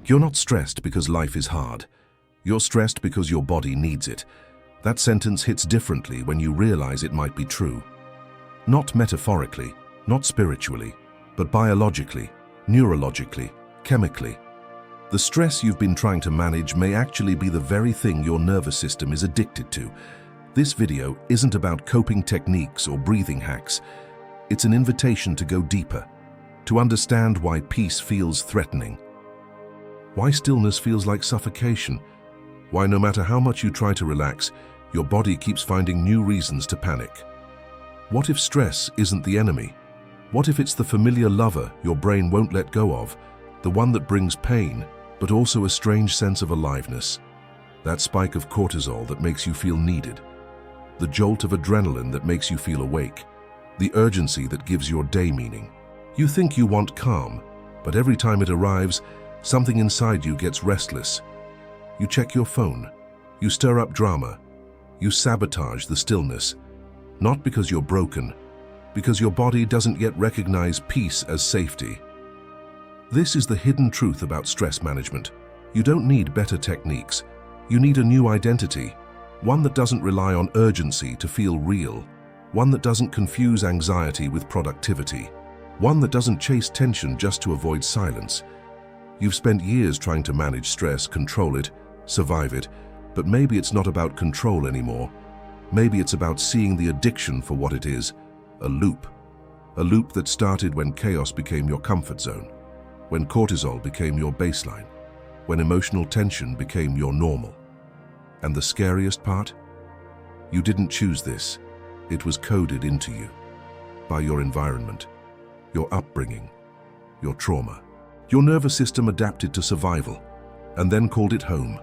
You're not stressed because life is hard. You're stressed because your body needs it. That sentence hits differently when you realize it might be true. Not metaphorically, not spiritually, but biologically, neurologically, chemically. The stress you've been trying to manage may actually be the very thing your nervous system is addicted to. This video isn't about coping techniques or breathing hacks. It's an invitation to go deeper, to understand why peace feels threatening, why stillness feels like suffocation, why no matter how much you try to relax, your body keeps finding new reasons to panic. What if stress isn't the enemy? What if it's the familiar lover your brain won't let go of, the one that brings pain, but also a strange sense of aliveness? That spike of cortisol that makes you feel needed, the jolt of adrenaline that makes you feel awake, the urgency that gives your day meaning. You think you want calm, but every time it arrives, something inside you gets restless. You check your phone, you stir up drama, you sabotage the stillness, not because you're broken, because your body doesn't yet recognize peace as safety. This is the hidden truth about stress management. You don't need better techniques. You need a new identity, one that doesn't rely on urgency to feel real, one that doesn't confuse anxiety with productivity, one that doesn't chase tension just to avoid silence. You've spent years trying to manage stress, control it, survive it, but maybe it's not about control anymore. Maybe it's about seeing the addiction for what it is, a loop. A loop that started when chaos became your comfort zone, when cortisol became your baseline, when emotional tension became your normal. And the scariest part? You didn't choose this. It was coded into you by your environment, your upbringing, your trauma. Your nervous system adapted to survival and then called it home.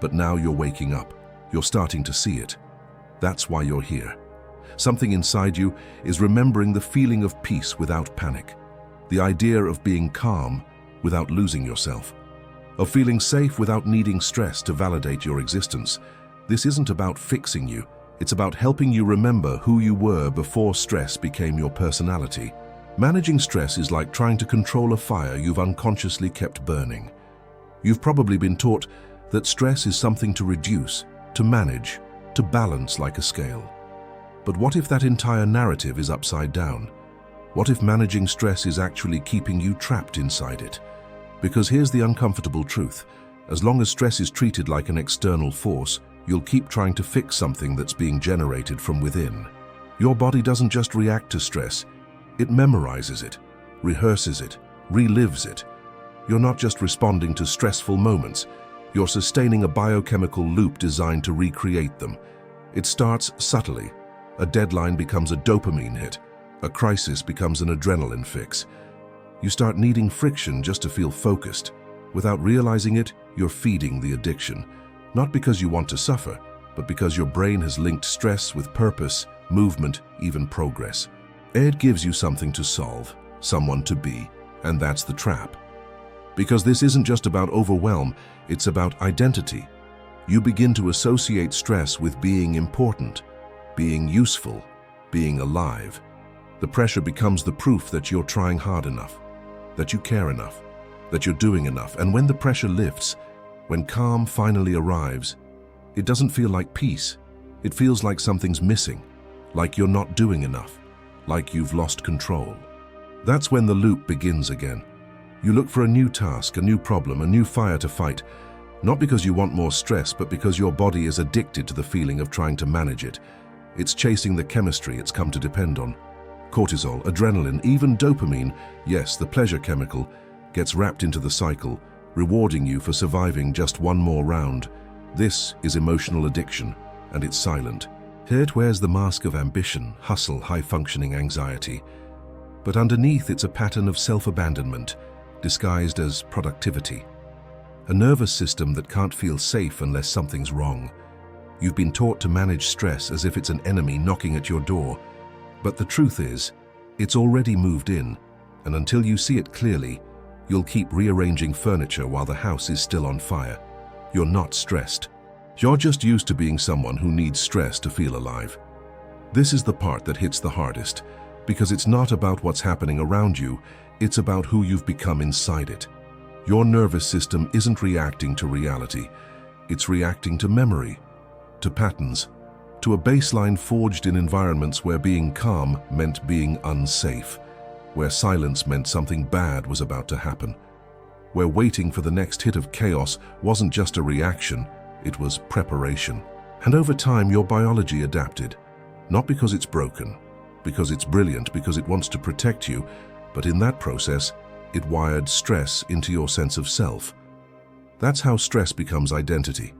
But now you're waking up. You're starting to see it. That's why you're here. Something inside you is remembering the feeling of peace without panic, the idea of being calm without losing yourself, of feeling safe without needing stress to validate your existence. This isn't about fixing you. It's about helping you remember who you were before stress became your personality. Managing stress is like trying to control a fire you've unconsciously kept burning. You've probably been taught that stress is something to reduce, to manage, to balance like a scale. But what if that entire narrative is upside down? What if managing stress is actually keeping you trapped inside it? Because here's the uncomfortable truth. As long as stress is treated like an external force, you'll keep trying to fix something that's being generated from within. Your body doesn't just react to stress, it memorizes it, rehearses it, relives it. You're not just responding to stressful moments, you're sustaining a biochemical loop designed to recreate them. It starts subtly. A deadline becomes a dopamine hit. A crisis becomes an adrenaline fix. You start needing friction just to feel focused. Without realizing it, you're feeding the addiction. Not because you want to suffer, but because your brain has linked stress with purpose, movement, even progress. It gives you something to solve, someone to be, and that's the trap. Because this isn't just about overwhelm, it's about identity. You begin to associate stress with being important, being useful, being alive. The pressure becomes the proof that you're trying hard enough, that you care enough, that you're doing enough. And when the pressure lifts, when calm finally arrives, it doesn't feel like peace. It feels like something's missing, like you're not doing enough, like you've lost control. That's when the loop begins again. You look for a new task, a new problem, a new fire to fight, not because you want more stress, but because your body is addicted to the feeling of trying to manage it. It's chasing the chemistry it's come to depend on. Cortisol, adrenaline, even dopamine, yes, the pleasure chemical, gets wrapped into the cycle, rewarding you for surviving just one more round. This is emotional addiction, and it's silent. Here it wears the mask of ambition, hustle, high-functioning anxiety. But underneath it's a pattern of self-abandonment, disguised as productivity. A nervous system that can't feel safe unless something's wrong. You've been taught to manage stress as if it's an enemy knocking at your door. But the truth is, it's already moved in, and until you see it clearly, you'll keep rearranging furniture while the house is still on fire. You're not stressed. You're just used to being someone who needs stress to feel alive. This is the part that hits the hardest, because it's not about what's happening around you, it's about who you've become inside it. Your nervous system isn't reacting to reality. It's reacting to memory, to patterns, to a baseline forged in environments where being calm meant being unsafe, where silence meant something bad was about to happen, where waiting for the next hit of chaos wasn't just a reaction, it was preparation. And over time, your biology adapted, not because it's broken, because it's brilliant, because it wants to protect you, but in that process, it wired stress into your sense of self. That's how stress becomes identity.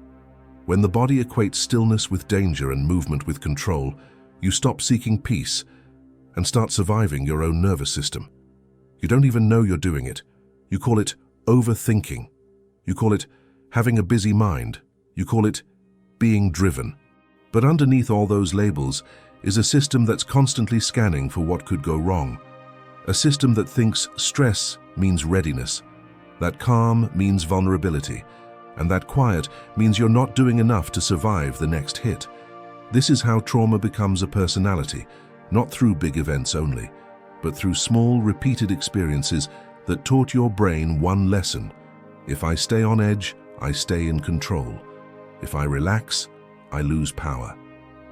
When the body equates stillness with danger and movement with control, you stop seeking peace and start surviving your own nervous system. You don't even know you're doing it. You call it overthinking. You call it having a busy mind. You call it being driven. But underneath all those labels is a system that's constantly scanning for what could go wrong. A system that thinks stress means readiness, that calm means vulnerability, and that quiet means you're not doing enough to survive the next hit. This is how trauma becomes a personality, not through big events only, but through small, repeated experiences that taught your brain one lesson. If I stay on edge, I stay in control. If I relax, I lose power.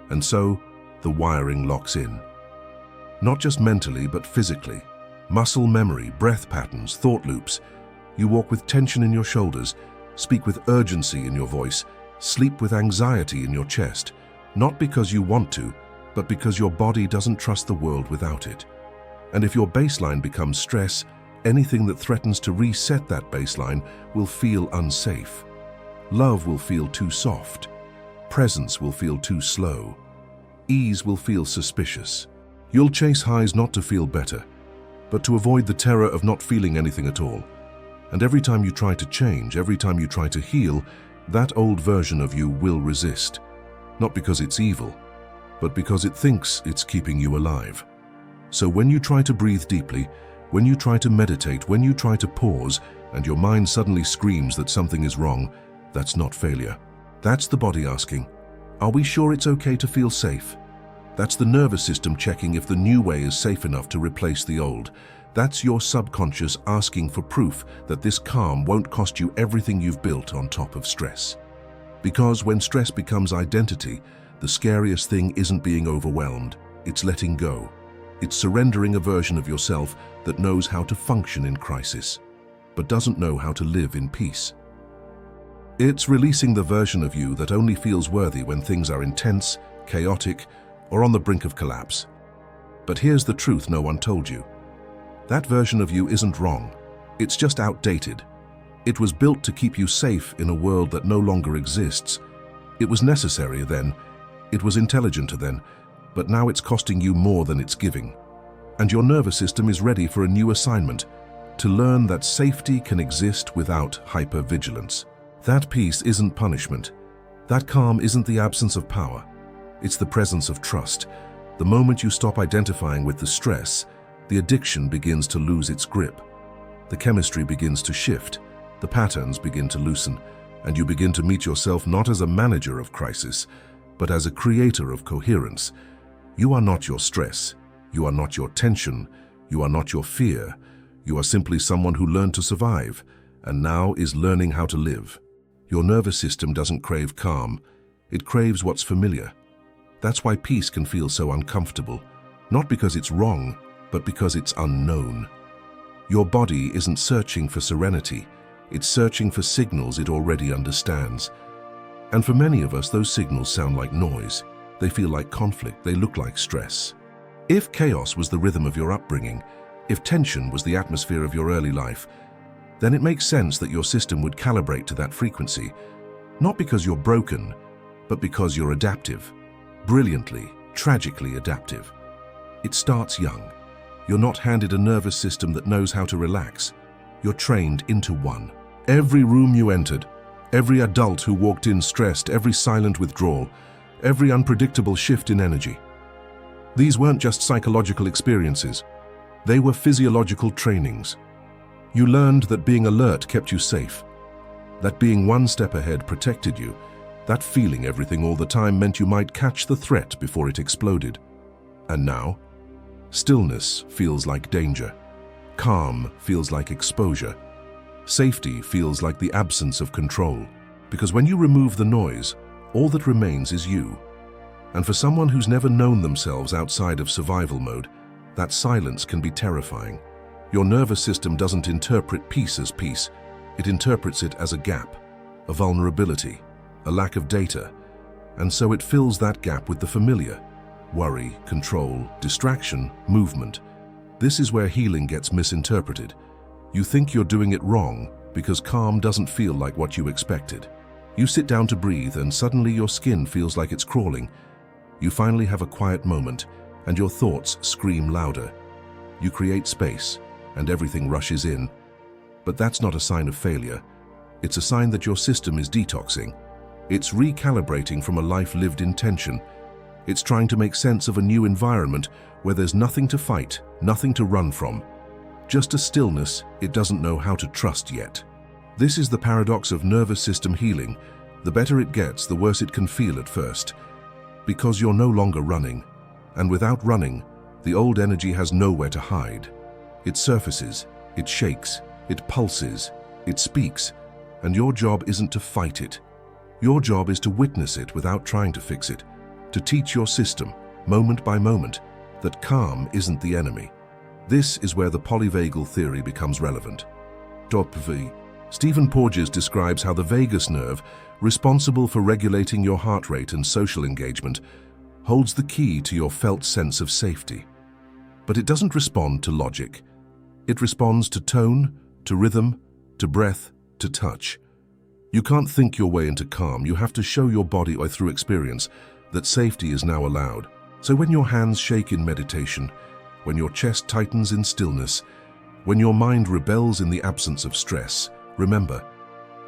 And so, the wiring locks in. Not just mentally, but physically. Muscle memory, breath patterns, thought loops. You walk with tension in your shoulders, speak with urgency in your voice, sleep with anxiety in your chest, not because you want to, but because your body doesn't trust the world without it. And if your baseline becomes stress, anything that threatens to reset that baseline will feel unsafe. Love will feel too soft. Presence will feel too slow. Ease will feel suspicious. You'll chase highs not to feel better, but to avoid the terror of not feeling anything at all. And every time you try to change, every time you try to heal, that old version of you will resist. Not because it's evil, but because it thinks it's keeping you alive. So when you try to breathe deeply, when you try to meditate, when you try to pause, and your mind suddenly screams that something is wrong, that's not failure. That's the body asking, are we sure it's okay to feel safe? That's the nervous system checking if the new way is safe enough to replace the old. That's your subconscious asking for proof that this calm won't cost you everything you've built on top of stress. Because when stress becomes identity, the scariest thing isn't being overwhelmed, it's letting go. It's surrendering a version of yourself that knows how to function in crisis, but doesn't know how to live in peace. It's releasing the version of you that only feels worthy when things are intense, chaotic, or on the brink of collapse. But here's the truth no one told you. That version of you isn't wrong. It's just outdated. It was built to keep you safe in a world that no longer exists. It was necessary then. It was intelligent then. But now it's costing you more than it's giving. And your nervous system is ready for a new assignment, to learn that safety can exist without hypervigilance. That peace isn't punishment. That calm isn't the absence of power. It's the presence of trust. The moment you stop identifying with the stress, the addiction begins to lose its grip. The chemistry begins to shift, the patterns begin to loosen, and you begin to meet yourself not as a manager of crisis, but as a creator of coherence. You are not your stress. You are not your tension. You are not your fear. You are simply someone who learned to survive, and now is learning how to live. Your nervous system doesn't crave calm. It craves what's familiar. That's why peace can feel so uncomfortable, not because it's wrong, but because it's unknown. Your body isn't searching for serenity, it's searching for signals it already understands. And for many of us, those signals sound like noise. They feel like conflict, they look like stress. If chaos was the rhythm of your upbringing, if tension was the atmosphere of your early life, then it makes sense that your system would calibrate to that frequency, not because you're broken, but because you're adaptive. Brilliantly, tragically adaptive. It starts young. You're not handed a nervous system that knows how to relax. You're trained into one. Every room you entered, every adult who walked in stressed, every silent withdrawal, every unpredictable shift in energy. These weren't just psychological experiences. They were physiological trainings. You learned that being alert kept you safe, that being one step ahead protected you, that feeling everything all the time meant you might catch the threat before it exploded. And now, stillness feels like danger. Calm feels like exposure. Safety feels like the absence of control, because when you remove the noise, all that remains is you. And for someone who's never known themselves outside of survival mode, that silence can be terrifying. Your nervous system doesn't interpret peace as peace. It interprets it as a gap, a vulnerability, a lack of data. And so it fills that gap with the familiar: worry, control, distraction, movement. This is where healing gets misinterpreted. You think you're doing it wrong because calm doesn't feel like what you expected. You sit down to breathe and suddenly your skin feels like it's crawling. You finally have a quiet moment and your thoughts scream louder. You create space and everything rushes in. But that's not a sign of failure. It's a sign that your system is detoxing. It's recalibrating from a life lived in tension. It's trying to make sense of a new environment where there's nothing to fight, nothing to run from. Just a stillness it doesn't know how to trust yet. This is the paradox of nervous system healing. The better it gets, the worse it can feel at first. Because you're no longer running. And without running, the old energy has nowhere to hide. It surfaces, it shakes, it pulses, it speaks, and your job isn't to fight it. Your job is to witness it without trying to fix it, to teach your system, moment by moment, that calm isn't the enemy. This is where the polyvagal theory becomes relevant. Stephen Porges describes how the vagus nerve, responsible for regulating your heart rate and social engagement, holds the key to your felt sense of safety. But it doesn't respond to logic. It responds to tone, to rhythm, to breath, to touch. You can't think your way into calm. You have to show your body or through experience that safety is now allowed. So when your hands shake in meditation, when your chest tightens in stillness, when your mind rebels in the absence of stress, remember,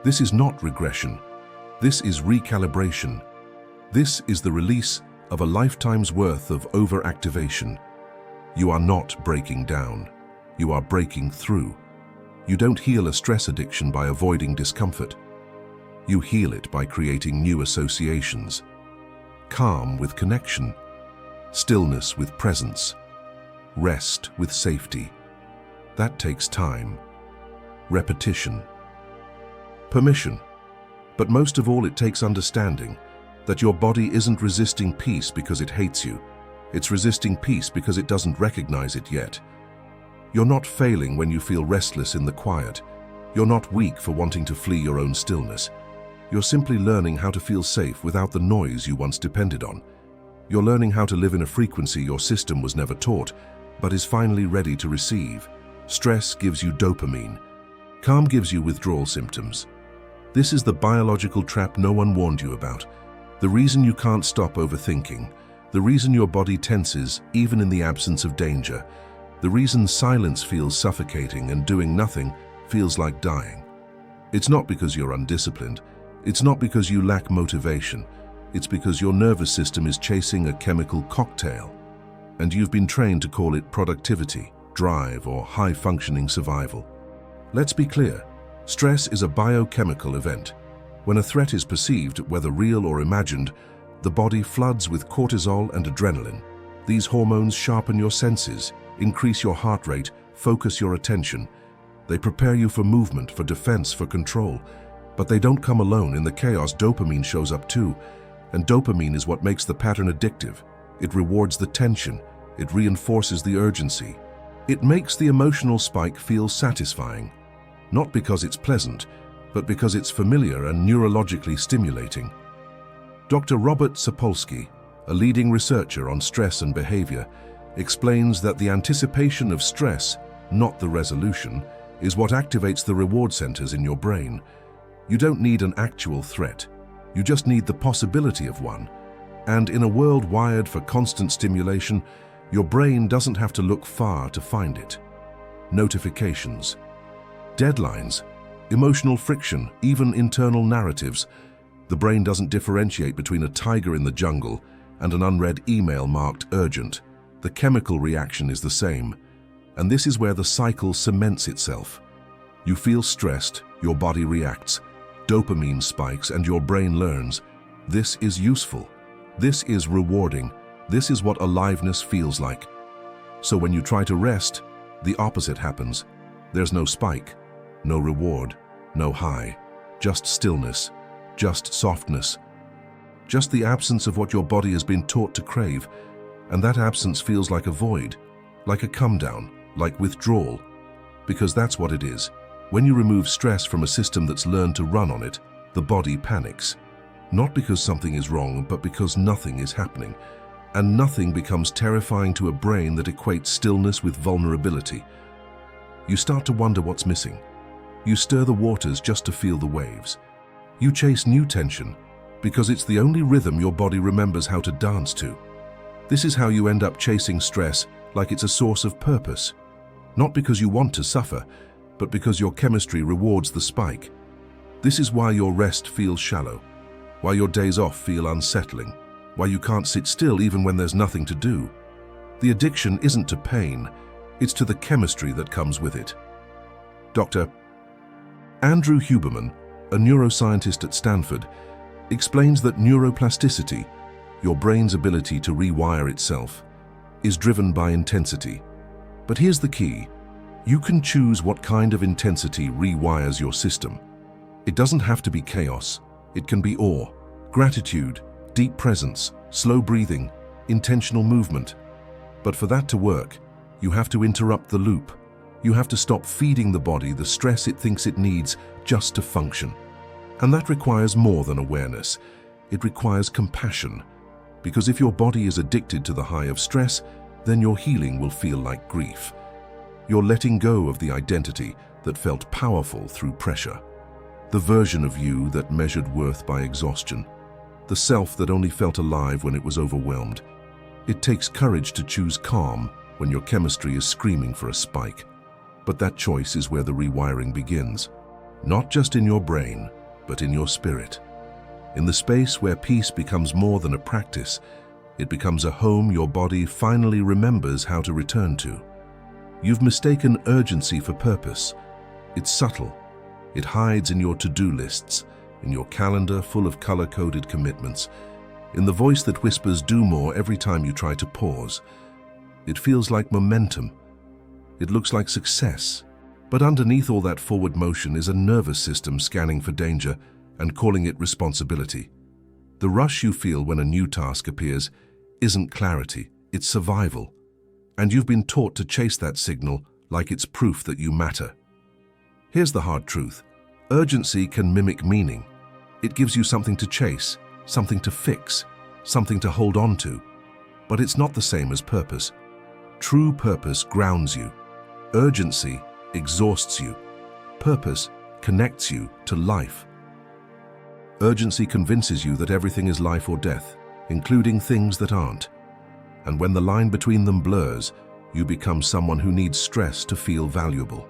this is not regression. This is recalibration. This is the release of a lifetime's worth of overactivation. You are not breaking down. You are breaking through. You don't heal a stress addiction by avoiding discomfort. You heal it by creating new associations. Calm with connection, stillness with presence, rest with safety. That takes time, repetition, permission. But most of all, it takes understanding that your body isn't resisting peace because it hates you. It's resisting peace because it doesn't recognize it yet. You're not failing when you feel restless in the quiet. You're not weak for wanting to flee your own stillness. You're simply learning how to feel safe without the noise you once depended on. You're learning how to live in a frequency your system was never taught, but is finally ready to receive. Stress gives you dopamine. Calm gives you withdrawal symptoms. This is the biological trap no one warned you about. The reason you can't stop overthinking. The reason your body tenses even in the absence of danger. The reason silence feels suffocating and doing nothing feels like dying. It's not because you're undisciplined. It's not because you lack motivation. It's because your nervous system is chasing a chemical cocktail. And you've been trained to call it productivity, drive, or high-functioning survival. Let's be clear. Stress is a biochemical event. When a threat is perceived, whether real or imagined, the body floods with cortisol and adrenaline. These hormones sharpen your senses, increase your heart rate, focus your attention. They prepare you for movement, for defense, for control. But they don't come alone. In the chaos, dopamine shows up too. And dopamine is what makes the pattern addictive. It rewards the tension. It reinforces the urgency. It makes the emotional spike feel satisfying. Not because it's pleasant, but because it's familiar and neurologically stimulating. Dr. Robert Sapolsky, a leading researcher on stress and behavior, explains that the anticipation of stress, not the resolution, is what activates the reward centers in your brain. You don't need an actual threat. You just need the possibility of one. And in a world wired for constant stimulation, your brain doesn't have to look far to find it. Notifications, deadlines, emotional friction, even internal narratives. The brain doesn't differentiate between a tiger in the jungle and an unread email marked urgent. The chemical reaction is the same. And this is where the cycle cements itself. You feel stressed, your body reacts. Dopamine spikes and your brain learns. This is useful. This is rewarding. This is what aliveness feels like. So when you try to rest, the opposite happens. There's no spike. no reward, no high, just stillness, just softness, just the absence of what your body has been taught to crave, and that absence feels like a void, like a come-down, like withdrawal, because that's what it is. When you remove stress from a system that's learned to run on it, the body panics. Not because something is wrong, but because nothing is happening. And nothing becomes terrifying to a brain that equates stillness with vulnerability. You start to wonder what's missing. You stir the waters just to feel the waves. You chase new tension because it's the only rhythm your body remembers how to dance to. This is how you end up chasing stress like it's a source of purpose. Not because you want to suffer, but because your chemistry rewards the spike. This is why your rest feels shallow, why your days off feel unsettling, why you can't sit still even when there's nothing to do. The addiction isn't to pain, it's to the chemistry that comes with it. Dr. Andrew Huberman, a neuroscientist at Stanford, explains that neuroplasticity, your brain's ability to rewire itself, is driven by intensity. But here's the key. You can choose what kind of intensity rewires your system. It doesn't have to be chaos. It can be awe, gratitude, deep presence, slow breathing, intentional movement. But for that to work, you have to interrupt the loop. You have to stop feeding the body the stress it thinks it needs just to function. And that requires more than awareness. It requires compassion. Because if your body is addicted to the high of stress, then your healing will feel like grief. You're letting go of the identity that felt powerful through pressure. The version of you that measured worth by exhaustion. The self that only felt alive when it was overwhelmed. It takes courage to choose calm when your chemistry is screaming for a spike. But that choice is where the rewiring begins. Not just in your brain, but in your spirit. In the space where peace becomes more than a practice, it becomes a home your body finally remembers how to return to. You've mistaken urgency for purpose. It's subtle. It hides in your to-do lists, in your calendar full of color-coded commitments, in the voice that whispers do more every time you try to pause. It feels like momentum. It looks like success. But underneath all that forward motion is a nervous system scanning for danger and calling it responsibility. The rush you feel when a new task appears isn't clarity, it's survival. And you've been taught to chase that signal like it's proof that you matter. Here's the hard truth. Urgency can mimic meaning. It gives you something to chase, something to fix, something to hold on to. But it's not the same as purpose. True purpose grounds you. Urgency exhausts you. Purpose connects you to life. Urgency convinces you that everything is life or death, including things that aren't. And when the line between them blurs, you become someone who needs stress to feel valuable.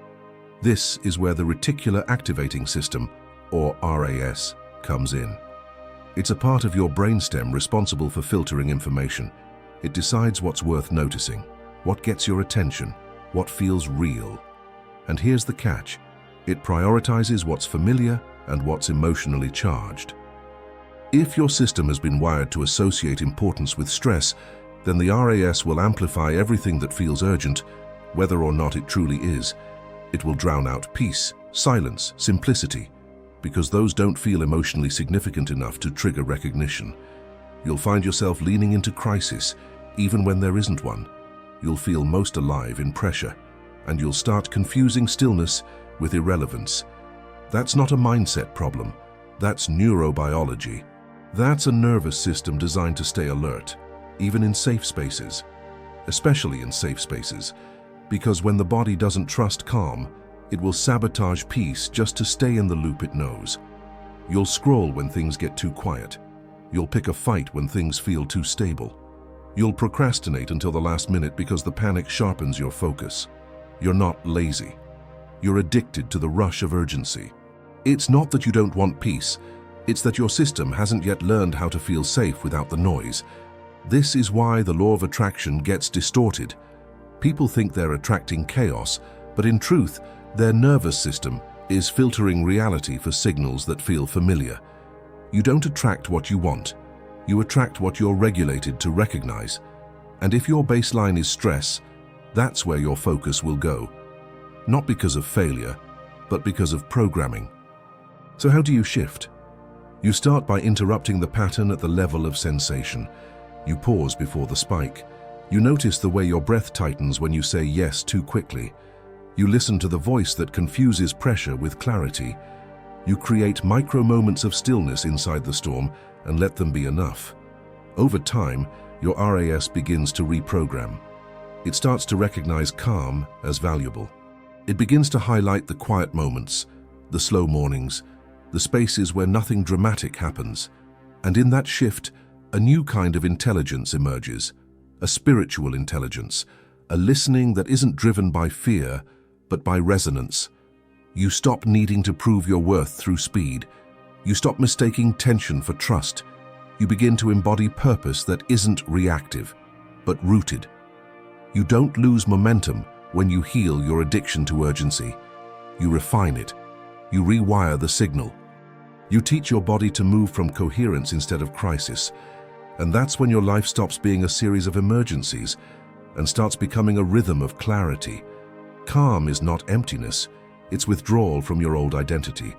This is where the reticular activating system, or RAS, comes in. It's a part of your brainstem responsible for filtering information. It decides what's worth noticing, what gets your attention, what feels real. And here's the catch. It prioritizes what's familiar and what's emotionally charged. If your system has been wired to associate importance with stress, then the RAS will amplify everything that feels urgent, whether or not it truly is. It will drown out peace, silence, simplicity, because those don't feel emotionally significant enough to trigger recognition. You'll find yourself leaning into crisis, even when there isn't one. You'll feel most alive in pressure, and you'll start confusing stillness with irrelevance. That's not a mindset problem. That's neurobiology. That's a nervous system designed to stay alert, even in safe spaces, especially in safe spaces, because when the body doesn't trust calm, it will sabotage peace just to stay in the loop it knows. You'll scroll when things get too quiet. You'll pick a fight when things feel too stable. You'll procrastinate until the last minute because the panic sharpens your focus. You're not lazy. You're addicted to the rush of urgency. It's not that you don't want peace. It's that your system hasn't yet learned how to feel safe without the noise. This is why the law of attraction gets distorted. People think they're attracting chaos, but in truth, their nervous system is filtering reality for signals that feel familiar. You don't attract what you want. You attract what you're regulated to recognize. And if your baseline is stress, that's where your focus will go. Not because of failure, but because of programming. So how do you shift? You start by interrupting the pattern at the level of sensation. You pause before the spike. You notice the way your breath tightens when you say yes too quickly. You listen to the voice that confuses pressure with clarity. You create micro moments of stillness inside the storm and let them be enough. Over time, your RAS begins to reprogram. It starts to recognize calm as valuable. It begins to highlight the quiet moments, the slow mornings, the spaces where nothing dramatic happens. And in that shift, a new kind of intelligence emerges, a spiritual intelligence, a listening that isn't driven by fear, but by resonance. You stop needing to prove your worth through speed. You stop mistaking tension for trust. You begin to embody purpose that isn't reactive, but rooted. You don't lose momentum when you heal your addiction to urgency. You refine it. You rewire the signal. You teach your body to move from coherence instead of crisis. And that's when your life stops being a series of emergencies and starts becoming a rhythm of clarity. Calm is not emptiness, it's withdrawal from your old identity.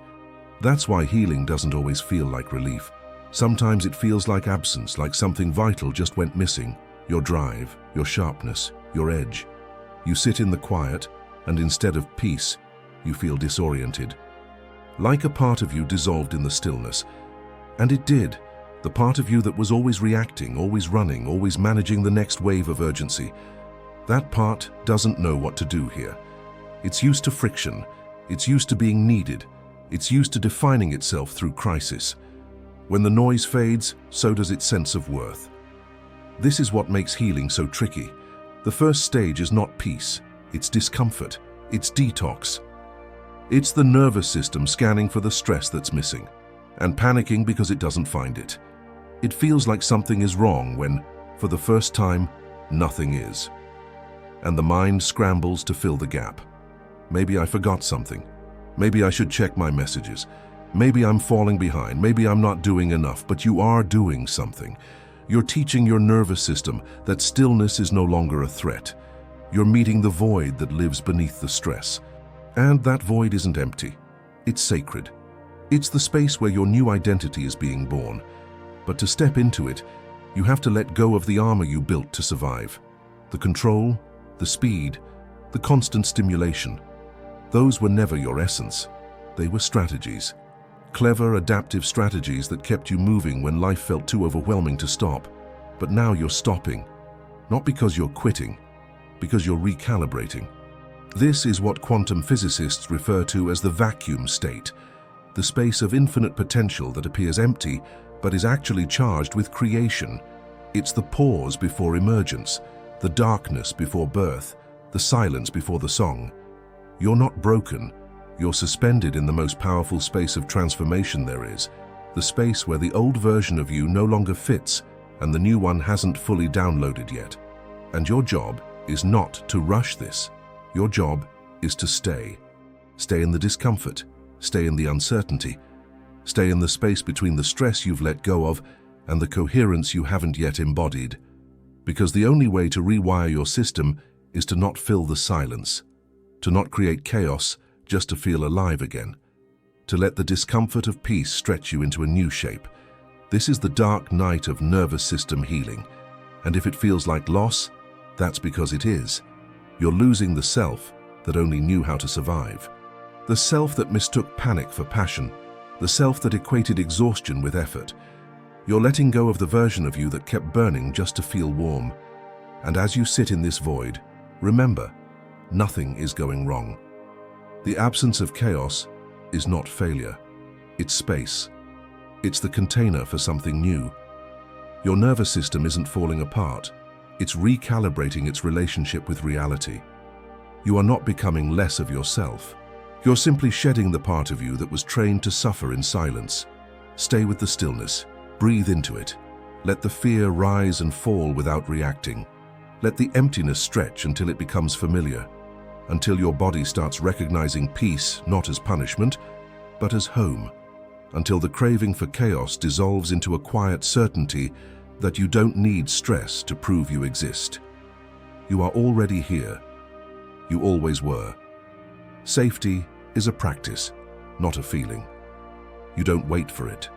That's why healing doesn't always feel like relief. Sometimes it feels like absence, like something vital just went missing. Your drive, your sharpness, your edge. You sit in the quiet, and instead of peace, you feel disoriented. Like a part of you dissolved in the stillness. And it did. The part of you that was always reacting, always running, always managing the next wave of urgency. That part doesn't know what to do here. It's used to friction. It's used to being needed. It's used to defining itself through crisis. When the noise fades, so does its sense of worth. This is what makes healing so tricky. The first stage is not peace. It's discomfort. It's detox. It's the nervous system scanning for the stress that's missing and panicking because it doesn't find it. It feels like something is wrong when, for the first time, nothing is. And the mind scrambles to fill the gap. Maybe I forgot something. Maybe I should check my messages. Maybe I'm falling behind. Maybe I'm not doing enough, but you are doing something. You're teaching your nervous system that stillness is no longer a threat. You're meeting the void that lives beneath the stress. And that void isn't empty. It's sacred. It's the space where your new identity is being born. But to step into it, you have to let go of the armor you built to survive. The control, the speed, the constant stimulation. Those were never your essence. They were strategies. Clever, adaptive strategies that kept you moving when life felt too overwhelming to stop. But now you're stopping. Not because you're quitting, because you're recalibrating. This is what quantum physicists refer to as the vacuum state, the space of infinite potential that appears empty but is actually charged with creation. It's the pause before emergence, the darkness before birth, the silence before the song. You're not broken. You're suspended in the most powerful space of transformation there is, the space where the old version of you no longer fits and the new one hasn't fully downloaded yet. And your job is not to rush this. Your job is to stay. Stay in the discomfort. Stay in the uncertainty. Stay in the space between the stress you've let go of and the coherence you haven't yet embodied. Because the only way to rewire your system is to not fill the silence, to not create chaos just to feel alive again, to let the discomfort of peace stretch you into a new shape. This is the dark night of nervous system healing. And if it feels like loss, that's because it is. You're losing the self that only knew how to survive. The self that mistook panic for passion. The self that equated exhaustion with effort. You're letting go of the version of you that kept burning just to feel warm. And as you sit in this void, remember, nothing is going wrong. The absence of chaos is not failure. It's space. It's the container for something new. Your nervous system isn't falling apart. It's recalibrating its relationship with reality. You are not becoming less of yourself. You're simply shedding the part of you that was trained to suffer in silence. Stay with the stillness. Breathe into it. Let the fear rise and fall without reacting. Let the emptiness stretch until it becomes familiar, until your body starts recognizing peace not as punishment, but as home, until the craving for chaos dissolves into a quiet certainty that you don't need stress to prove you exist. You are already here. You always were. Safety, is a practice, not a feeling. You don't wait for it.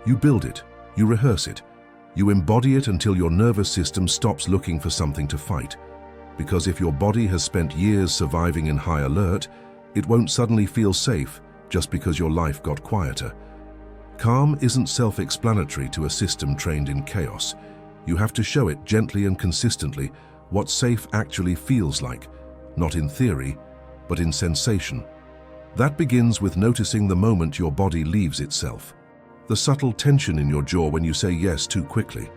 You build it, you rehearse it, you embody it until your nervous system stops looking for something to fight. Because if your body has spent years surviving in high alert, it won't suddenly feel safe just because your life got quieter. Calm isn't self-explanatory to a system trained in chaos. You have to show it gently and consistently what safe actually feels like, not in theory, but in sensation. That begins with noticing the moment your body leaves itself. The subtle tension in your jaw when you say yes too quickly.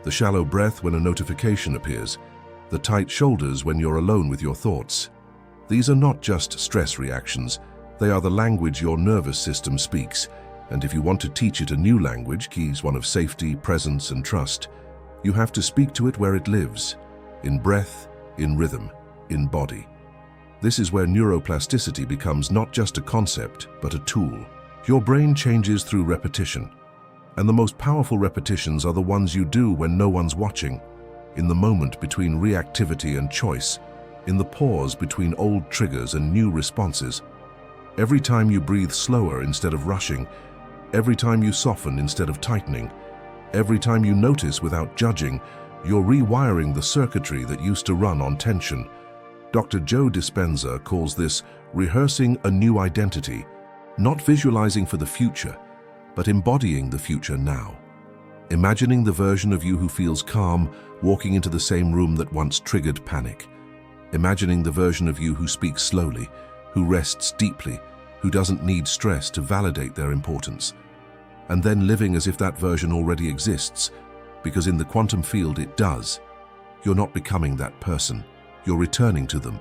The shallow breath when a notification appears. The tight shoulders when you're alone with your thoughts. These are not just stress reactions. They are the language your nervous system speaks. And if you want to teach it a new language, keys one of safety, presence, and trust, you have to speak to it where it lives. In breath, in rhythm, in body. This is where neuroplasticity becomes not just a concept, but a tool. Your brain changes through repetition. And the most powerful repetitions are the ones you do when no one's watching. In the moment between reactivity and choice. In the pause between old triggers and new responses. Every time you breathe slower instead of rushing. Every time you soften instead of tightening. Every time you notice without judging, you're rewiring the circuitry that used to run on tension. Dr. Joe Dispenza calls this rehearsing a new identity, not visualizing for the future, but embodying the future now. Imagining the version of you who feels calm, walking into the same room that once triggered panic. Imagining the version of you who speaks slowly, who rests deeply, who doesn't need stress to validate their importance. And then living as if that version already exists, because in the quantum field it does. You're not becoming that person. You're returning to them,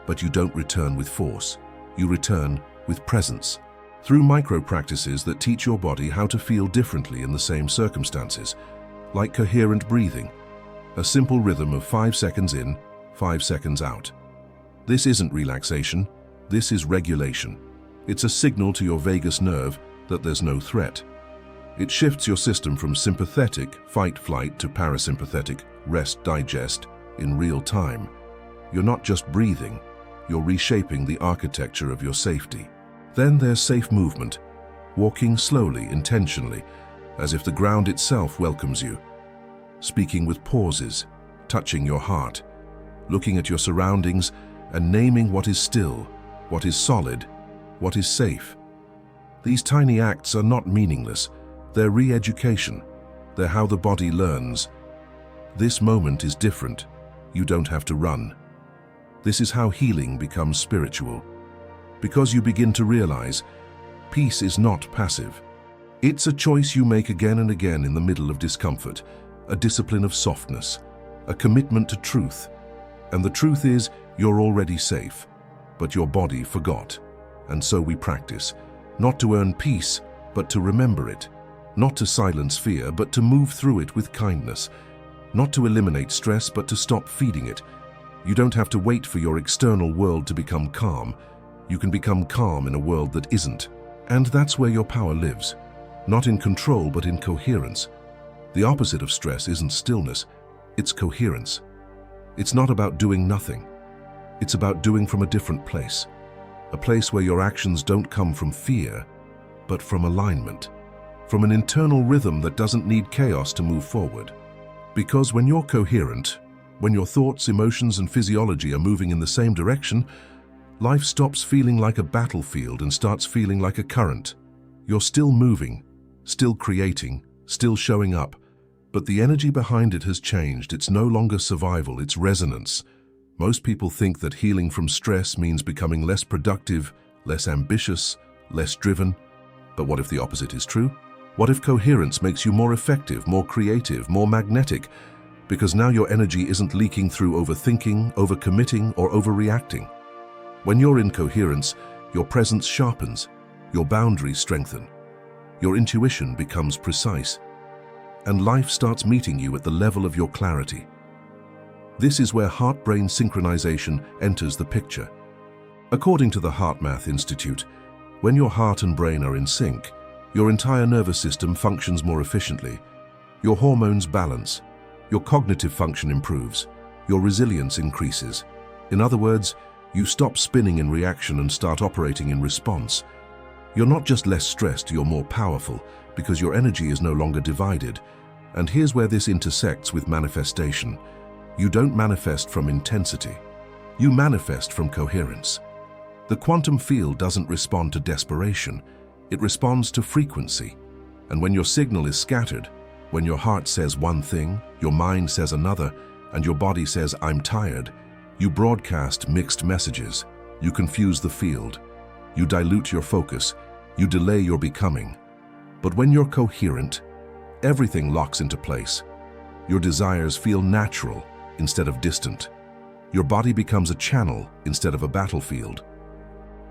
but you don't return with force. You return with presence. Through micro-practices that teach your body how to feel differently in the same circumstances, like coherent breathing, a simple rhythm of 5 seconds in, 5 seconds out. This isn't relaxation, this is regulation. It's a signal to your vagus nerve that there's no threat. It shifts your system from sympathetic, fight-flight, to parasympathetic, rest-digest, in real time. You're not just breathing, you're reshaping the architecture of your safety. Then there's safe movement, walking slowly, intentionally, as if the ground itself welcomes you. Speaking with pauses, touching your heart, looking at your surroundings and naming what is still, what is solid, what is safe. These tiny acts are not meaningless. They're re-education. They're how the body learns. This moment is different. You don't have to run. This is how healing becomes spiritual. Because you begin to realize, peace is not passive. It's a choice you make again and again in the middle of discomfort, a discipline of softness, a commitment to truth. And the truth is, you're already safe, but your body forgot. And so we practice, not to earn peace, but to remember it. Not to silence fear, but to move through it with kindness. Not to eliminate stress, but to stop feeding it. You don't have to wait for your external world to become calm. You can become calm in a world that isn't. And that's where your power lives. Not in control, but in coherence. The opposite of stress isn't stillness, it's coherence. It's not about doing nothing. It's about doing from a different place. A place where your actions don't come from fear, but from alignment. From an internal rhythm that doesn't need chaos to move forward. Because when you're coherent, when your thoughts, emotions, and physiology are moving in the same direction, life stops feeling like a battlefield and starts feeling like a current. You're still moving, still creating, still showing up, but the energy behind it has changed. It's no longer survival, it's resonance. Most people think that healing from stress means becoming less productive, less ambitious, less driven. But what if the opposite is true? What if coherence makes you more effective, more creative, more magnetic? Because now your energy isn't leaking through overthinking, overcommitting, or overreacting. When you're in coherence, your presence sharpens, your boundaries strengthen, your intuition becomes precise, and life starts meeting you at the level of your clarity. This is where heart-brain synchronization enters the picture. According to the HeartMath Institute, when your heart and brain are in sync, your entire nervous system functions more efficiently, your hormones balance, your cognitive function improves, your resilience increases. In other words, You stop spinning in reaction and start operating in response. You're not just less stressed, you're more powerful, because your energy is no longer divided. And here's where this intersects with manifestation. You don't manifest from intensity. You manifest from coherence. The quantum field doesn't respond to desperation. It responds to frequency. And when your signal is scattered, when your heart says one thing, your mind says another, and your body says, "I'm tired," you broadcast mixed messages. You confuse the field. You dilute your focus. You delay your becoming. But when you're coherent, everything locks into place. Your desires feel natural instead of distant. Your body becomes a channel instead of a battlefield.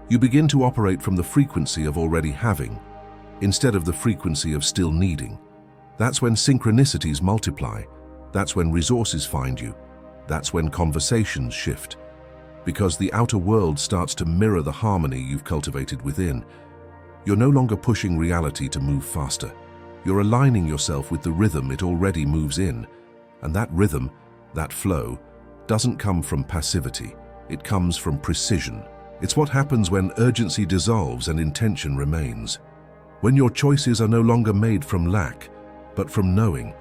You begin to operate from the frequency of already having, instead of the frequency of still needing. That's when synchronicities multiply. That's when resources find you. That's when conversations shift. Because the outer world starts to mirror the harmony you've cultivated within. You're no longer pushing reality to move faster. You're aligning yourself with the rhythm it already moves in. And that rhythm, that flow, doesn't come from passivity. It comes from precision. It's what happens when urgency dissolves and intention remains. When your choices are no longer made from lack, but from knowing.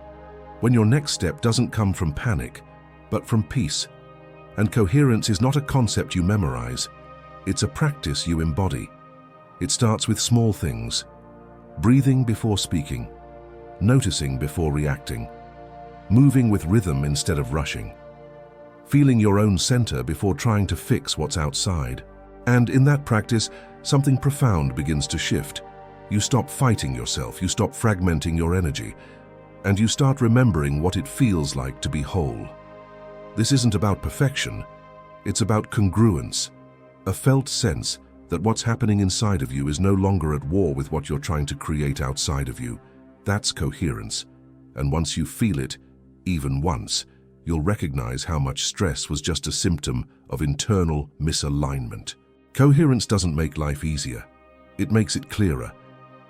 When your next step doesn't come from panic, but from peace. And coherence is not a concept you memorize. It's a practice you embody. It starts with small things. Breathing before speaking. Noticing before reacting. Moving with rhythm instead of rushing. Feeling your own center before trying to fix what's outside. And in that practice, something profound begins to shift. You stop fighting yourself, you stop fragmenting your energy, and you start remembering what it feels like to be whole. This isn't about perfection, it's about congruence, a felt sense that what's happening inside of you is no longer at war with what you're trying to create outside of you. That's coherence. And once you feel it, even once, you'll recognize how much stress was just a symptom of internal misalignment. Coherence doesn't make life easier. It makes it clearer.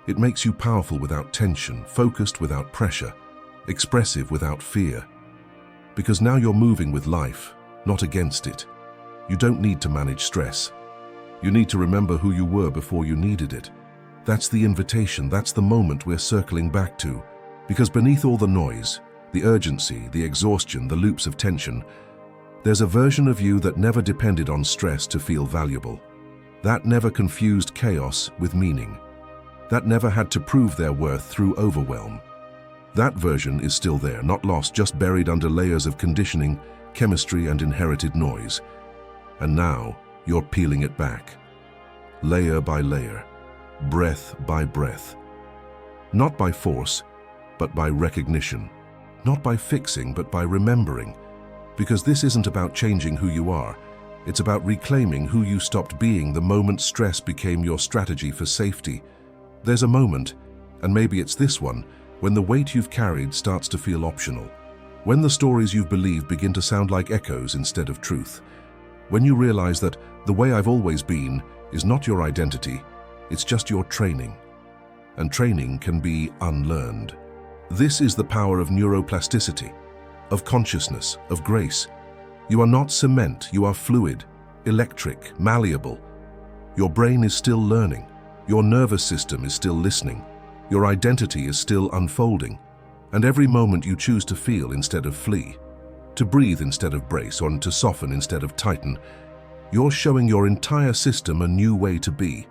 It makes you powerful without tension, focused without pressure, expressive without fear. Because now you're moving with life, not against it. You don't need to manage stress. You need to remember who you were before you needed it. That's the invitation, that's the moment we're circling back to. Because beneath all the noise, the urgency, the exhaustion, the loops of tension, there's a version of you that never depended on stress to feel valuable. That never confused chaos with meaning. That never had to prove their worth through overwhelm. That version is still there, not lost, just buried under layers of conditioning, chemistry, and inherited noise. And now, you're peeling it back. Layer by layer, breath by breath. Not by force, but by recognition. Not by fixing, but by remembering. Because this isn't about changing who you are. It's about reclaiming who you stopped being the moment stress became your strategy for safety. There's a moment, and maybe it's this one, when the weight you've carried starts to feel optional. When the stories you've believed begin to sound like echoes instead of truth. When you realize that the way I've always been is not your identity, it's just your training. And training can be unlearned. This is the power of neuroplasticity, of consciousness, of grace. You are not cement, you are fluid, electric, malleable. Your brain is still learning. Your nervous system is still listening. Your identity is still unfolding. And every moment you choose to feel instead of flee, to breathe instead of brace, or to soften instead of tighten, you're showing your entire system a new way to be.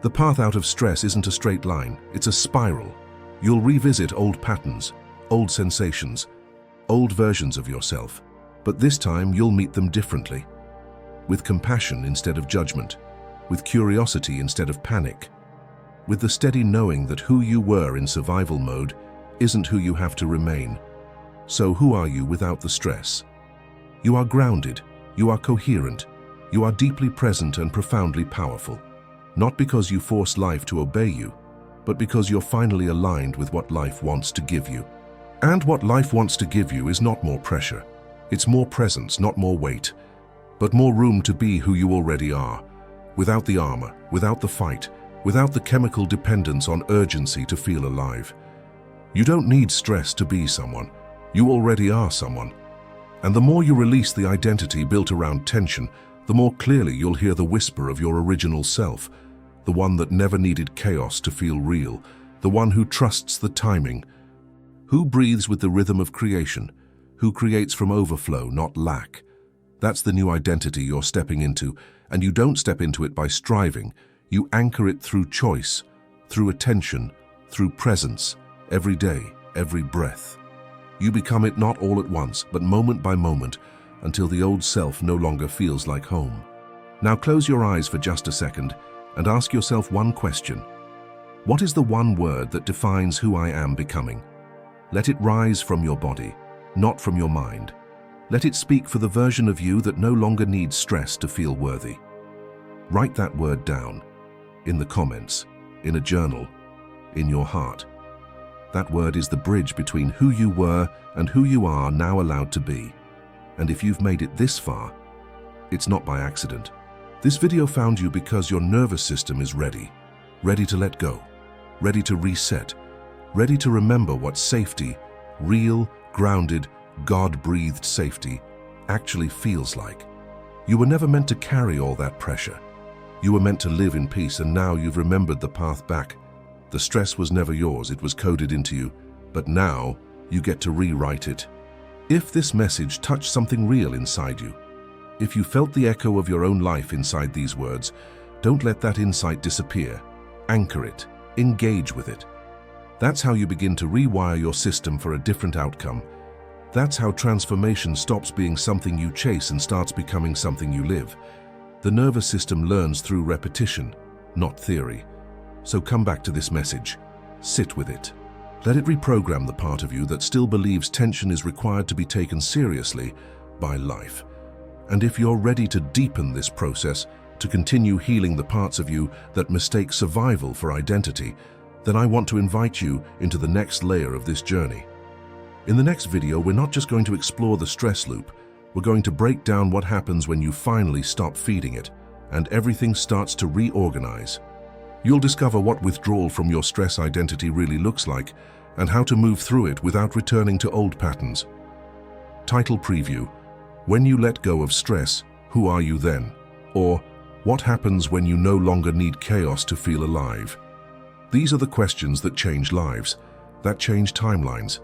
The path out of stress isn't a straight line, it's a spiral. You'll revisit old patterns, old sensations, old versions of yourself, but this time you'll meet them differently. With compassion instead of judgment, with curiosity instead of panic, with the steady knowing that who you were in survival mode isn't who you have to remain. So who are you without the stress? You are grounded, you are coherent, you are deeply present and profoundly powerful. Not because you force life to obey you, but because you're finally aligned with what life wants to give you. And what life wants to give you is not more pressure. It's more presence, not more weight, but more room to be who you already are, without the armor, without the fight, without the chemical dependence on urgency to feel alive. You don't need stress to be someone. You already are someone. And the more you release the identity built around tension, the more clearly you'll hear the whisper of your original self, the one that never needed chaos to feel real, the one who trusts the timing, who breathes with the rhythm of creation, who creates from overflow, not lack. That's the new identity you're stepping into, and you don't step into it by striving. You anchor it through choice, through attention, through presence, every day, every breath. You become it not all at once, but moment by moment, until the old self no longer feels like home. Now close your eyes for just a second and ask yourself one question. What is the one word that defines who I am becoming? Let it rise from your body, not from your mind. Let it speak for the version of you that no longer needs stress to feel worthy. Write that word down, in the comments, in a journal, in your heart. That word is the bridge between who you were and who you are now allowed to be. And if you've made it this far, it's not by accident. This video found you because your nervous system is ready to let go, ready to reset, ready to remember what safety, real, grounded, God-breathed safety, actually feels like. You were never meant to carry all that pressure. You were meant to live in peace, and now you've remembered the path back. The stress was never yours, it was coded into you, but now you get to rewrite it. If this message touched something real inside you, if you felt the echo of your own life inside these words, don't let that insight disappear. Anchor it, engage with it. That's how you begin to rewire your system for a different outcome. That's how transformation stops being something you chase and starts becoming something you live. The nervous system learns through repetition, not theory. So come back to this message. Sit with it. Let it reprogram the part of you that still believes tension is required to be taken seriously by life. And if you're ready to deepen this process, to continue healing the parts of you that mistake survival for identity, then I want to invite you into the next layer of this journey. In the next video, we're not just going to explore the stress loop, we're going to break down what happens when you finally stop feeding it, and everything starts to reorganize. You'll discover what withdrawal from your stress identity really looks like, and how to move through it without returning to old patterns. Title preview: When you let go of stress, who are you then? Or, what happens when you no longer need chaos to feel alive? These are the questions that change lives, that change timelines.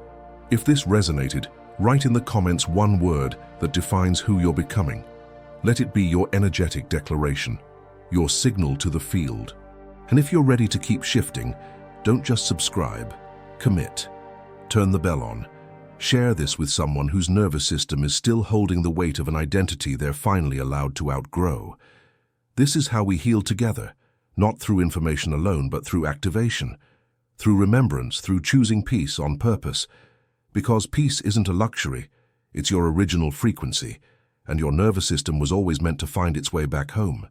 If this resonated, write in the comments one word that defines who you're becoming. Let it be your energetic declaration, your signal to the field. And if you're ready to keep shifting, don't just subscribe, commit. Turn the bell on. Share this with someone whose nervous system is still holding the weight of an identity they're finally allowed to outgrow. This is how we heal together, not through information alone, but through activation, through remembrance, through choosing peace on purpose. Because peace isn't a luxury, it's your original frequency, and your nervous system was always meant to find its way back home.